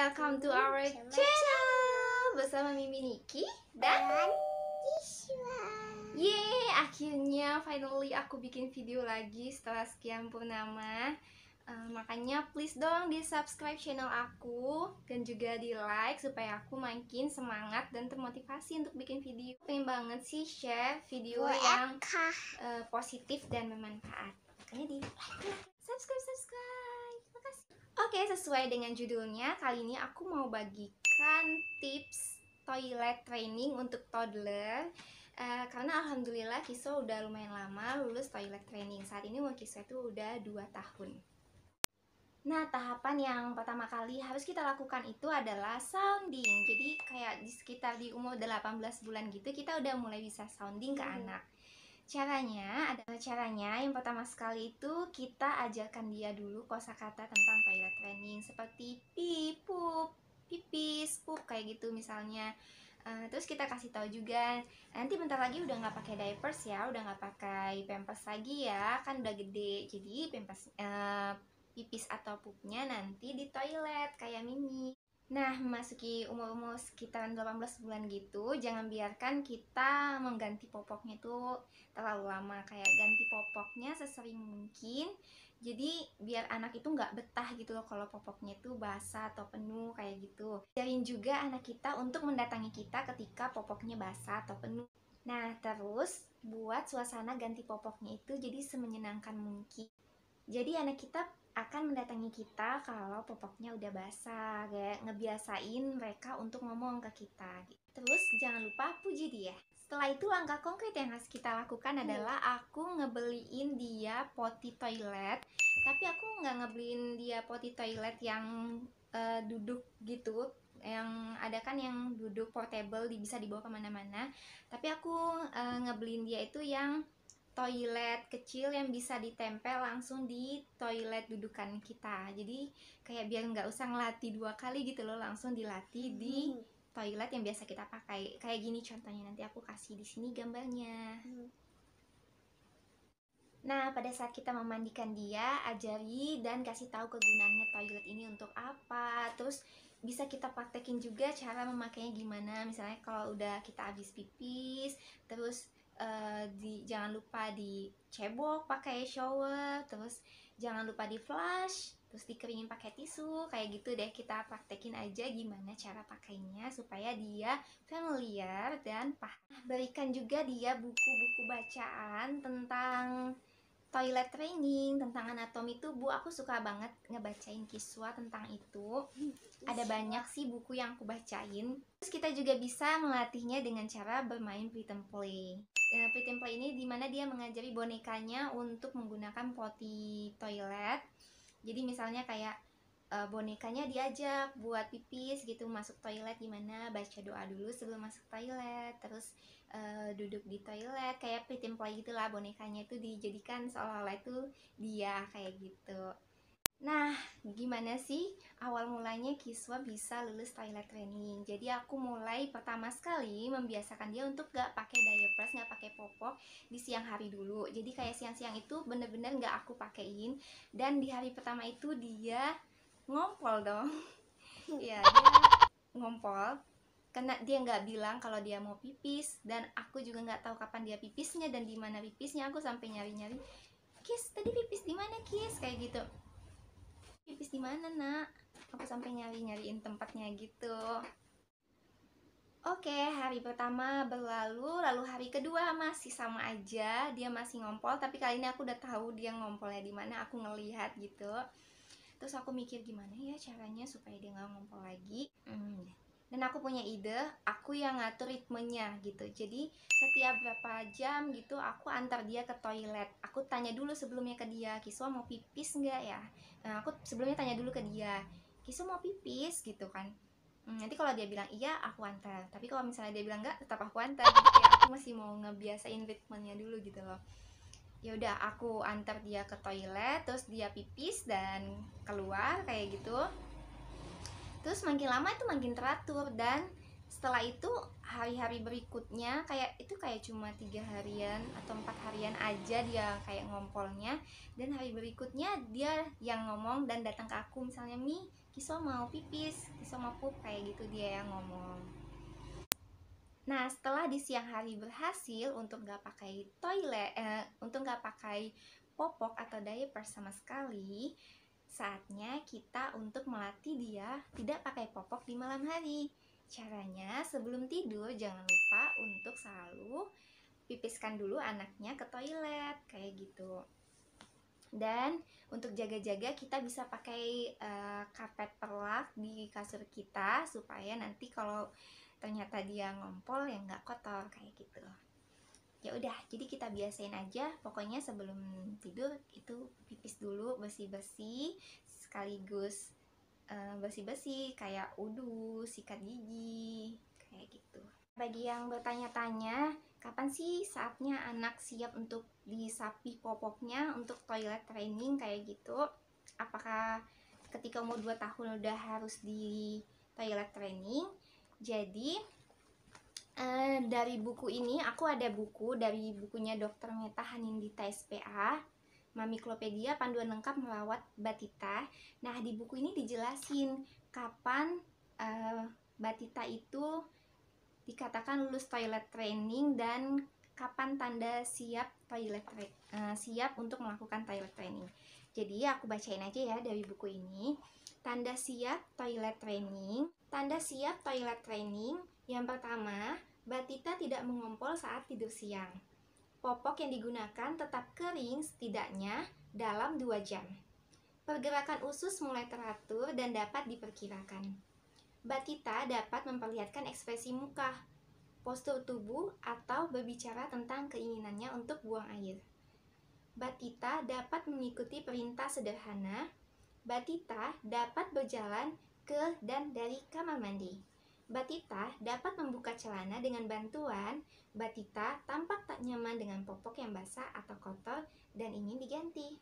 welcome to our channel bersama Mimi Niki dan Kiswa. yeay, akhirnya finally aku bikin video lagi setelah sekian purnama. Makanya please dong di subscribe channel aku dan juga di like supaya aku makin semangat dan termotivasi untuk bikin video. Pengen banget sih share video yang positif dan bermanfaat. Makanya di like, subscribe. Makasih. Oke, sesuai dengan judulnya, kali ini aku mau bagikan tips toilet training untuk toddler. Karena alhamdulillah Kiswa udah lumayan lama lulus toilet training. Saat ini umur Kiswa itu udah 2 tahun. Nah, tahapan yang pertama kali harus kita lakukan itu adalah sounding. Jadi kayak di sekitar di umur 18 bulan gitu, kita udah mulai bisa sounding ke anak. Caranya yang pertama sekali itu kita ajarkan dia dulu kosakata tentang toilet training seperti pee, poop, pipis, poop kayak gitu misalnya. Terus kita kasih tahu juga nanti bentar lagi udah nggak pakai diapers ya, udah nggak pakai pampers lagi ya, kan udah gede. Jadi pampers pipis atau poopnya nanti di toilet kayak Mimi. Nah, memasuki umur-umur sekitaran 18 bulan gitu, jangan biarkan kita mengganti popoknya itu terlalu lama. Kayak ganti popoknya sesering mungkin. Jadi biar anak itu nggak betah gitu loh kalau popoknya itu basah atau penuh kayak gitu. Ajarin juga anak kita untuk mendatangi kita ketika popoknya basah atau penuh. Nah, terus buat suasana ganti popoknya itu jadi semenyenangkan mungkin. Jadi anak kita akan mendatangi kita kalau popoknya udah basah, kayak ngebiasain mereka untuk ngomong ke kita. Terus jangan lupa puji dia. Setelah itu langkah konkret yang harus kita lakukan adalah aku ngebeliin dia potty toilet. Tapi aku nggak ngebeliin dia potty toilet yang duduk gitu. Yang ada kan yang duduk portable, bisa dibawa kemana-mana. Tapi aku ngebeliin dia itu yang toilet kecil yang bisa ditempel langsung di toilet dudukan kita. Jadi kayak biar nggak usah ngelatih 2 kali gitu loh, langsung dilatih di toilet yang biasa kita pakai. Kayak gini contohnya, nanti aku kasih di sini gambarnya. Nah, pada saat kita memandikan dia, ajari dan kasih tahu kegunaannya toilet ini untuk apa. Terus bisa kita praktekin juga cara memakainya gimana. Misalnya kalau udah kita habis pipis, terus jangan lupa dicebok pakai shower, terus jangan lupa di flush, terus dikeringin pakai tisu, kayak gitu deh. Kita praktekin aja gimana cara pakainya supaya dia familiar dan paham. Berikan juga dia buku-buku bacaan tentang toilet training, tentang anatomi tubuh. Aku suka banget ngebacain Kiswa tentang itu. Ada banyak sih buku yang aku bacain. Terus kita juga bisa melatihnya dengan cara bermain pretend play. Pretend play ini dimana dia mengajari bonekanya untuk menggunakan potty toilet. Jadi misalnya kayak bonekanya diajak buat pipis gitu, masuk toilet gimana, baca doa dulu sebelum masuk toilet, terus duduk di toilet, kayak pretend play gitulah. Bonekanya itu dijadikan seolah-olah itu dia kayak gitu. Nah, gimana sih awal mulanya Kiswa bisa lulus toilet training? Jadi aku mulai pertama sekali membiasakan dia untuk gak pakai diapers, gak pakai popok di siang hari dulu. Jadi kayak siang-siang itu bener-bener gak aku pakein. Dan di hari pertama itu dia ngompol dong. Ya, dia ngompol karena dia nggak bilang kalau dia mau pipis, dan aku juga nggak tahu kapan dia pipisnya dan di mana pipisnya. Aku sampai nyari-nyari, Kis tadi pipis di mana Kis, kayak gitu. Pipis di mana nak? Aku sampai nyariin tempatnya gitu. Oke, hari pertama berlalu, lalu hari kedua masih sama aja, dia masih ngompol. Tapi kali ini aku udah tahu dia ngompolnya di mana, aku ngelihat gitu. Terus aku mikir gimana ya caranya supaya dia nggak ngompol lagi. Dan aku punya ide, aku yang ngatur ritmenya gitu. Jadi setiap berapa jam gitu aku antar dia ke toilet. Aku tanya dulu sebelumnya ke dia, Kiswa mau pipis nggak ya? Nah, aku sebelumnya tanya dulu ke dia, Kiswa mau pipis gitu kan. Nanti kalau dia bilang iya, aku antar. Tapi kalau misalnya dia bilang nggak, tetap aku antar. Jadi kayak aku masih mau ngebiasain ritmenya dulu gitu loh. Ya udah, aku antar dia ke toilet, terus dia pipis dan keluar kayak gitu. Terus makin lama itu makin teratur, dan setelah itu hari-hari berikutnya kayak cuma 3 harian atau 4 harian aja dia kayak ngompolnya, dan hari berikutnya dia yang ngomong dan datang ke aku, misalnya Mi, Kiso mau pipis, Kiso mau pup, kayak gitu dia yang ngomong. Nah, setelah di siang hari berhasil untuk nggak pakai toilet, untuk nggak pakai popok atau diaper sama sekali, saatnya kita untuk melatih dia tidak pakai popok di malam hari. Caranya, sebelum tidur jangan lupa untuk selalu pipiskan dulu anaknya ke toilet, kayak gitu. Dan untuk jaga-jaga kita bisa pakai karpet perlak di kasur kita supaya nanti kalau ternyata dia ngompol ya nggak kotor, kayak gitu. Ya udah, jadi kita biasain aja, pokoknya sebelum tidur itu pipis dulu, bersih-bersih, sekaligus bersih-bersih kayak udu, sikat gigi, kayak gitu. Bagi yang bertanya-tanya, kapan sih saatnya anak siap untuk disapi popoknya untuk toilet training kayak gitu? Apakah ketika umur 2 tahun udah harus di toilet training? Jadi dari buku ini, aku ada buku dari bukunya Dr. Meta Hanindita SPA, Mamiklopedia Panduan Lengkap Merawat Batita. Nah, di buku ini dijelasin kapan batita itu dikatakan lulus toilet training dan kapan tanda siap siap untuk melakukan toilet training. Jadi aku bacain aja ya dari buku ini. Tanda siap toilet training. Tanda siap toilet training. Yang pertama, batita tidak mengompol saat tidur siang. Popok yang digunakan tetap kering setidaknya dalam 2 jam. Pergerakan usus mulai teratur dan dapat diperkirakan. Batita dapat memperlihatkan ekspresi muka, postur tubuh, atau berbicara tentang keinginannya untuk buang air. Batita dapat mengikuti perintah sederhana. Batita dapat berjalan ke dan dari kamar mandi. Batita dapat membuka celana dengan bantuan. Batita tampak tak nyaman dengan popok yang basah atau kotor dan ingin diganti.